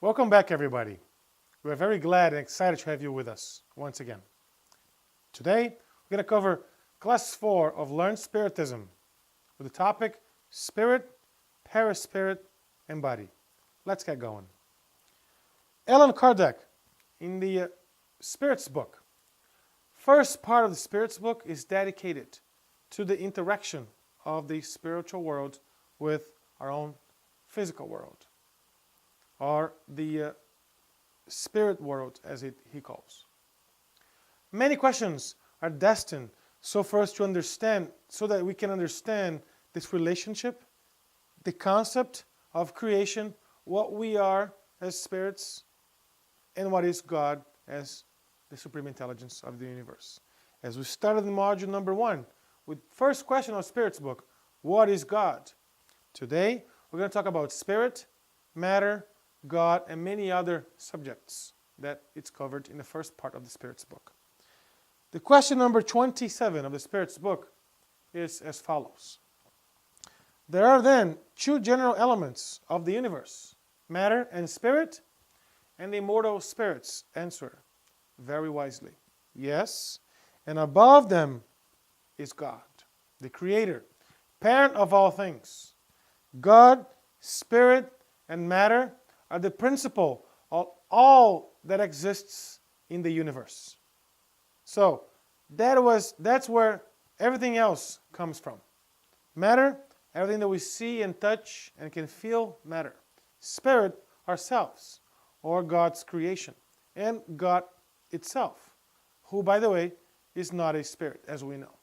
Welcome back, everybody. We're very glad and excited to have you with us once again. Today, we're going to cover Class 4 of Learn Spiritism with the topic Spirit, Perispirit, and Body. Let's get going. Allan Kardec, in the Spirits book, first part of the Spirits book is dedicated to the interaction of the spiritual world with our own physical world, or the spirit world, as he calls. Many questions are destined for us to understand, so that we can understand this relationship, the concept of creation, what we are as spirits, and what is God as the supreme intelligence of the universe. As we started in module number 1, with first question of Spirits book, what is God? Today, we're going to talk about spirit, matter, God, and many other subjects that it's covered in the first part of the Spirits book. The question number 27 of the Spirits book is as follows. There are then two general elements of the universe, matter and spirit, and the immortal spirits answer very wisely, yes, and above them is God, the Creator, parent of all things. God, spirit, and matter are the principle of all that exists in the universe. So that's where everything else comes from. Matter, everything that we see and touch and can feel, matter. Spirit, ourselves, or God's creation, and God itself, who, by the way, is not a spirit, as we know.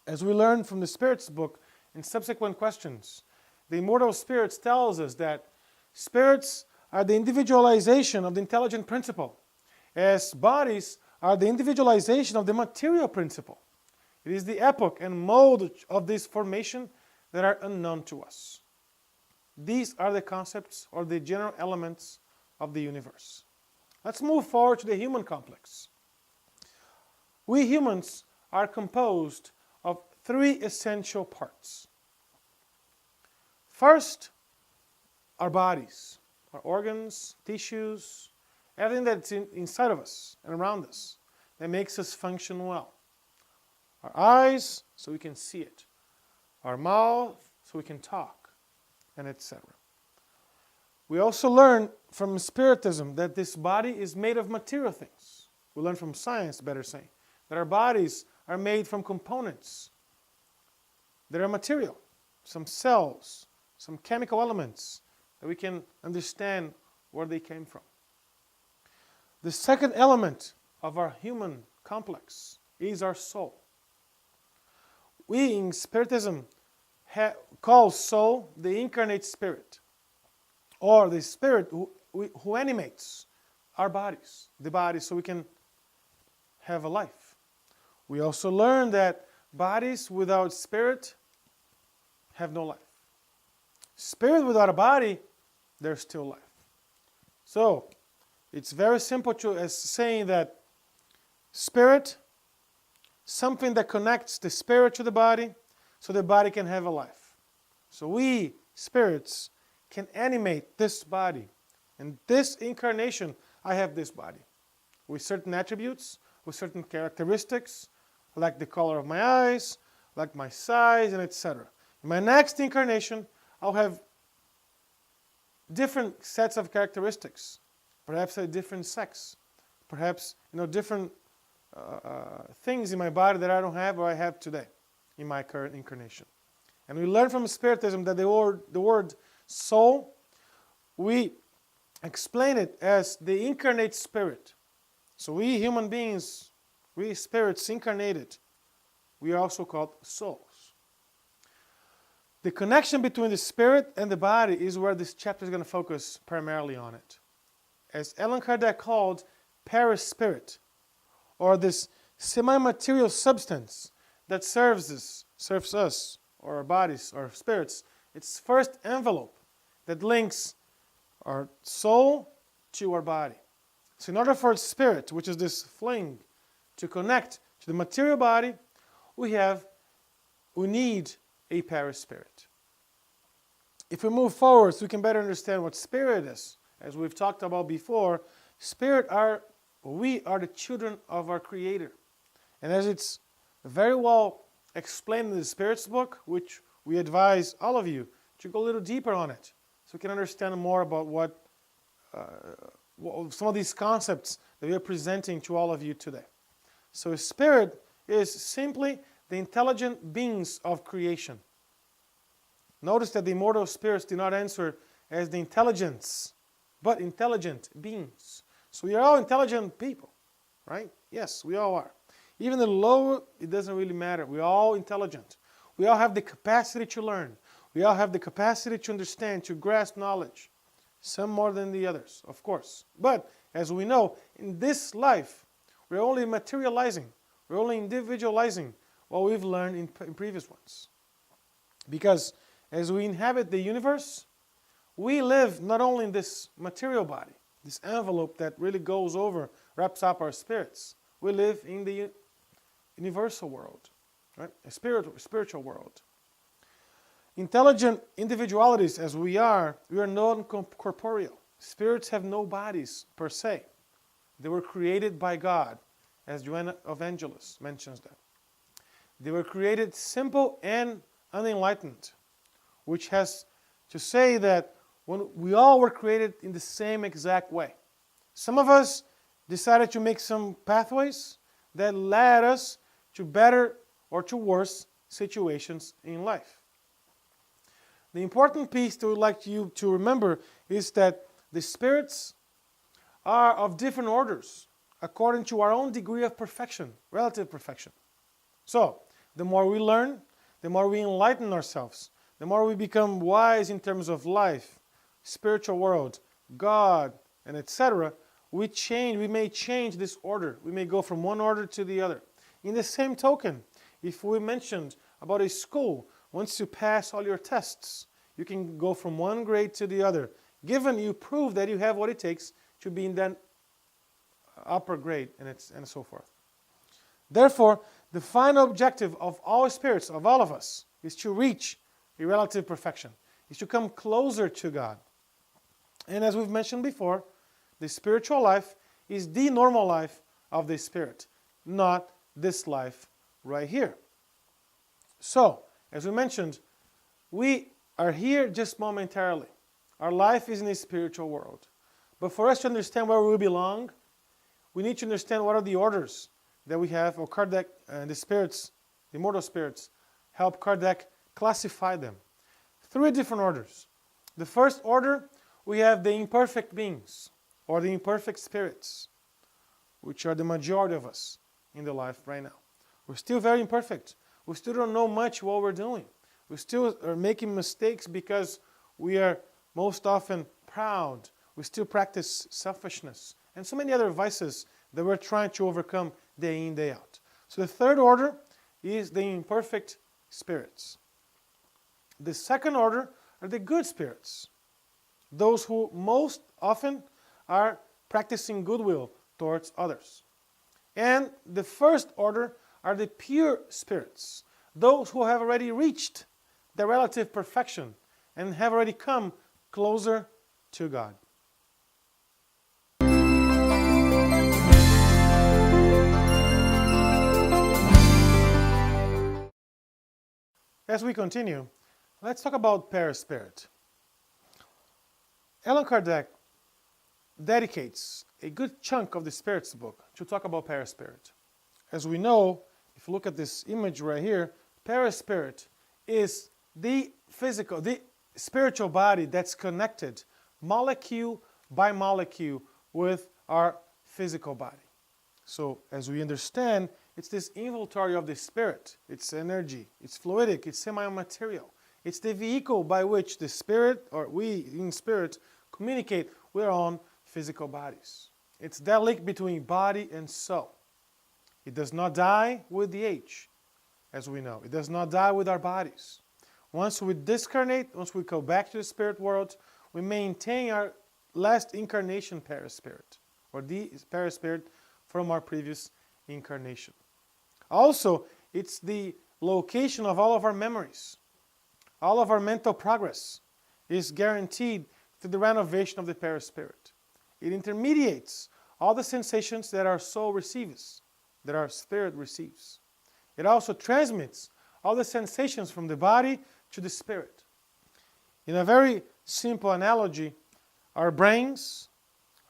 As we learn from the Spirits book in subsequent questions, the immortal spirits tells us that spirits are the individualization of the intelligent principle, as bodies are the individualization of the material principle. It is the epoch and mode of this formation that are unknown to us. These are the concepts or the general elements of the universe. Let's move forward to the human complex. We humans are composed of 3 essential parts. First, our bodies, our organs, tissues, everything that's inside of us and around us that makes us function well. Our eyes, so we can see it. Our mouth, so we can talk, and etc. We also learn from Spiritism that this body is made of material things. We learn from science, better saying, that our bodies are made from components that are material, some cells, some chemical elements that we can understand where they came from. The second element of our human complex is our soul. We in Spiritism call soul the incarnate spirit, or the spirit who animates our bodies, the body, so we can have a life. We also learn that bodies without spirit have no life. Spirit without a body, there's still life. So, it's very simple as saying that spirit, something that connects the spirit to the body, so the body can have a life. So we, spirits, can animate this body. And this incarnation, I have this body, with certain attributes, with certain characteristics, like the color of my eyes, like my size, and etc. In my next incarnation, I'll have different sets of characteristics, perhaps a different sex, perhaps different things in my body that I don't have or I have today in my current incarnation. And we learn from Spiritism that the word soul, we explain it as the incarnate spirit. So we human beings, we spirits incarnated, we are also called souls. The connection between the spirit and the body is where this chapter is going to focus primarily on it. As Allan Kardec called perispirit, or this semi-material substance that serves us, or our bodies, or spirits, its first envelope that links our soul to our body. So in order for spirit, which is this fling, to connect to the material body, we need a perispirit. If we move forward so we can better understand what spirit is as we've talked about before, we are the children of our Creator. And as it's very well explained in the Spirit's book, which we advise all of you to go a little deeper on it, so we can understand more about what some of these concepts that we are presenting to all of you today. So spirit is simply the intelligent beings of creation. Notice that the immortal spirits do not answer as the intelligence, but intelligent beings. So we are all intelligent people, right? Yes, we all are. Even the lower, it doesn't really matter. We're all intelligent. We all have the capacity to learn. We all have the capacity to understand, to grasp knowledge. Some more than the others, of course. But, as we know, in this life, we're only materializing. We're only individualizing what we've learned in previous ones. Because as we inhabit the universe, we live not only in this material body, this envelope that really goes over, wraps up our spirits. We live in the universal world, right? A spiritual world. Intelligent individualities as we are non-corporeal. Spirits have no bodies per se. They were created by God, as Joanna of Angeles mentions that. They were created simple and unenlightened, which has to say that when we all were created in the same exact way. Some of us decided to make some pathways that led us to better or to worse situations in life. The important piece that we'd like you to remember is that the spirits are of different orders according to our own degree of perfection, relative perfection. So, the more we learn, the more we enlighten ourselves, the more we become wise in terms of life, spiritual world, God, and etc., we may change this order. We may go from one order to the other. In the same token, if we mentioned about a school, once you pass all your tests, you can go from one grade to the other, given you prove that you have what it takes to be in that upper grade and so forth. Therefore, the final objective of all spirits, of all of us, is to reach a relative perfection, is to come closer to God. And as we've mentioned before, the spiritual life is the normal life of the spirit, not this life right here. So, as we mentioned, we are here just momentarily. Our life is in the spiritual world. But for us to understand where we belong, we need to understand what are the orders that we have, or Kardec and the spirits, the immortal spirits, help Kardec classify them. 3 different orders. The first order, we have the imperfect beings, or the imperfect spirits, which are the majority of us in the life right now. We're still very imperfect. We still don't know much what we're doing. We still are making mistakes because we are most often proud. We still practice selfishness and so many other vices that we're trying to overcome day in, day out. So the third order is the imperfect spirits. The second order are the good spirits, those who most often are practicing goodwill towards others. And the first order are the pure spirits, those who have already reached the relative perfection and have already come closer to God. As we continue, let's talk about Perispirit. Allan Kardec dedicates a good chunk of the Spirit's book to talk about Perispirit. As we know, if you look at this image right here, Perispirit is the spiritual body that's connected molecule by molecule with our physical body. So, as we understand, it's this inventory of the spirit. It's energy, it's fluidic, it's semi-material. It's the vehicle by which the spirit, or we in spirit, communicate with our own physical bodies. It's that link between body and soul. It does not die with the age, as we know. It does not die with our bodies. Once we discarnate, once we go back to the spirit world, we maintain our last incarnation perispirit, or the perispirit from our previous incarnation. Also, it's the location of all of our memories. All of our mental progress is guaranteed to the renovation of the perispirit. It intermediates all the sensations that our soul receives, that our spirit receives. It also transmits all the sensations from the body to the spirit. In a very simple analogy, our brains,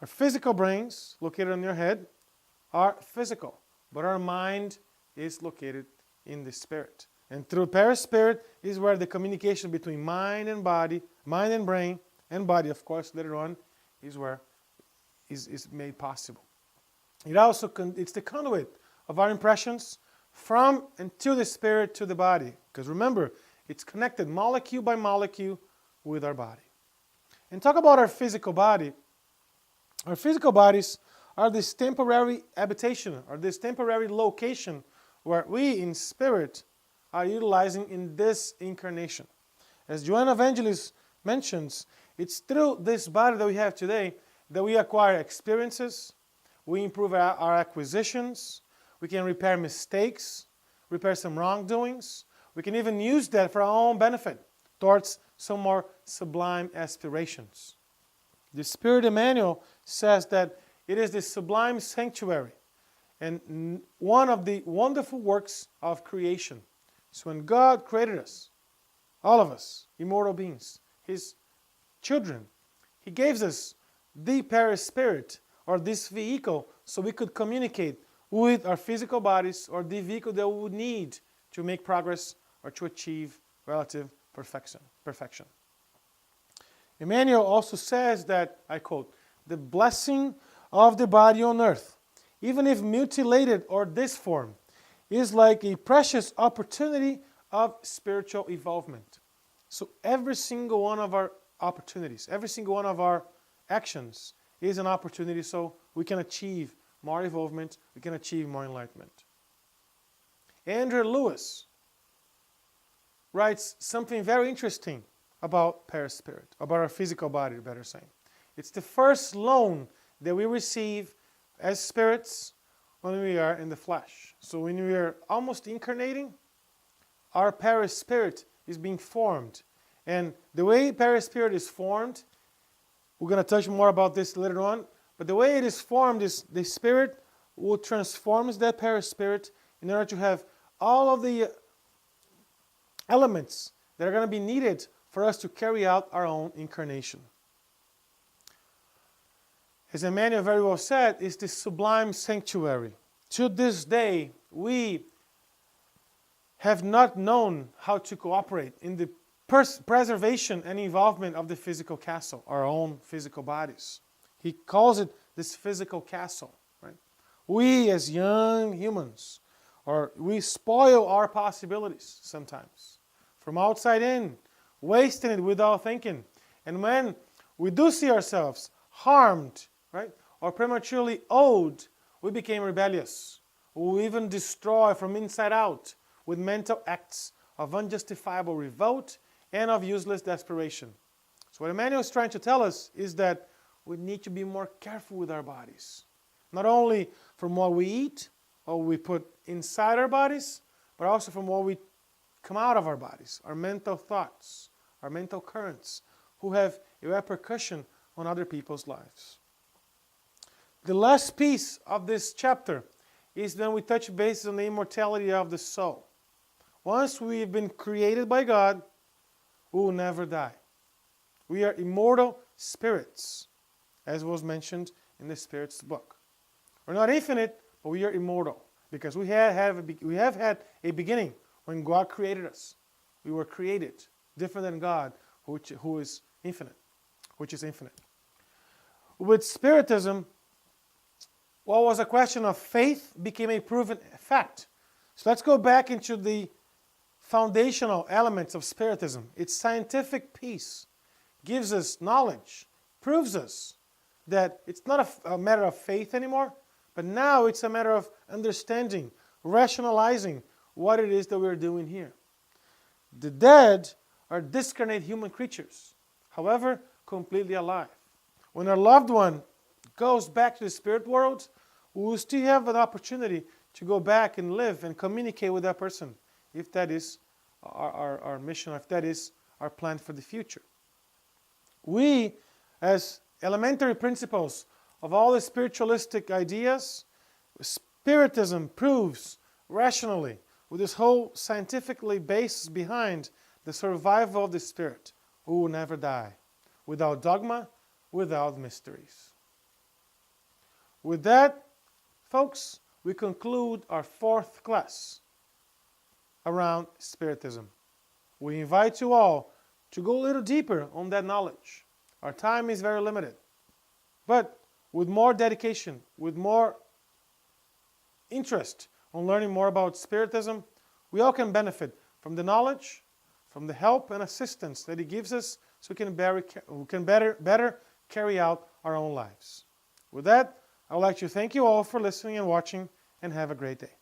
our physical brains, located on your head, are physical, but our mind is located in the spirit. And through perispirit is where the communication between mind and body, mind and brain, and body, of course, later on, is where is made possible. It's the conduit of our impressions from and to the spirit to the body. Because remember, it's connected molecule by molecule with our body. And talk about our physical body. Our physical bodies are this temporary habitation, or this temporary location where we in spirit are utilizing in this incarnation. As Joanna Evangelist mentions, it's through this body that we have today that we acquire experiences, we improve our acquisitions, we can repair mistakes, repair some wrongdoings. We can even use that for our own benefit towards some more sublime aspirations. The Spirit Emmanuel says that it is the sublime sanctuary and one of the wonderful works of creation. So when God created us, all of us, immortal beings, His children, He gave us the perispirit, or this vehicle, so we could communicate with our physical bodies, or the vehicle that we would need to make progress or to achieve relative perfection. Emmanuel also says that, I quote, "The blessing of the body on earth, even if mutilated or disformed, is like a precious opportunity of spiritual evolvement." So every single one of our opportunities, every single one of our actions is an opportunity so we can achieve more evolvement, we can achieve more enlightenment. Andrew Lewis writes something very interesting about perispirit, about our physical body, better saying. It's the first loan that we receive as spirits when we are in the flesh. So when we are almost incarnating, our perispirit is being formed. And the way perispirit is formed, we're going to touch more about this later on, but the way it is formed is the spirit will transform that perispirit in order to have all of the elements that are going to be needed for us to carry out our own incarnation. As Emmanuel very well said, it's the sublime sanctuary. To this day, we have not known how to cooperate in the preservation and involvement of the physical castle, our own physical bodies. He calls it this physical castle. Right? We as young humans, we spoil our possibilities sometimes. From outside in, wasting it without thinking. And when we do see ourselves harmed, right, or prematurely old, we became rebellious. We even destroy from inside out with mental acts of unjustifiable revolt and of useless desperation. So what Emmanuel is trying to tell us is that we need to be more careful with our bodies. Not only from what we eat or we put inside our bodies, but also from what we come out of our bodies, our mental thoughts, our mental currents, who have a repercussion on other people's lives. The last piece of this chapter is when we touch base on the immortality of the soul. Once we've been created by God, we will never die. We are immortal spirits, as was mentioned in the Spirit's book. We're not infinite, but we are immortal, because we have had a beginning when God created us. We were created different than God, who is infinite, which is infinite. With Spiritism, what was a question of faith became a proven fact. So let's go back into the foundational elements of Spiritism. Its scientific piece gives us knowledge, proves us that it's not a matter of faith anymore, but now it's a matter of understanding, rationalizing what it is that we're doing here. The dead are discarnate human creatures, however, completely alive. When our loved one goes back to the spirit world, we will still have an opportunity to go back and live and communicate with that person, if that is our mission, if that is our plan for the future. We as elementary principles of all the spiritualistic ideas, Spiritism proves rationally, with this whole scientifically basis behind the survival of the spirit, who will never die, without dogma, without mysteries. With that, folks, we conclude our 4th class around Spiritism. We invite you all to go a little deeper on that knowledge. Our time is very limited. But with more dedication, with more interest on learning more about Spiritism, we all can benefit from the knowledge, from the help and assistance that it gives us so we can better carry out our own lives. With that, I would like to thank you all for listening and watching, and have a great day.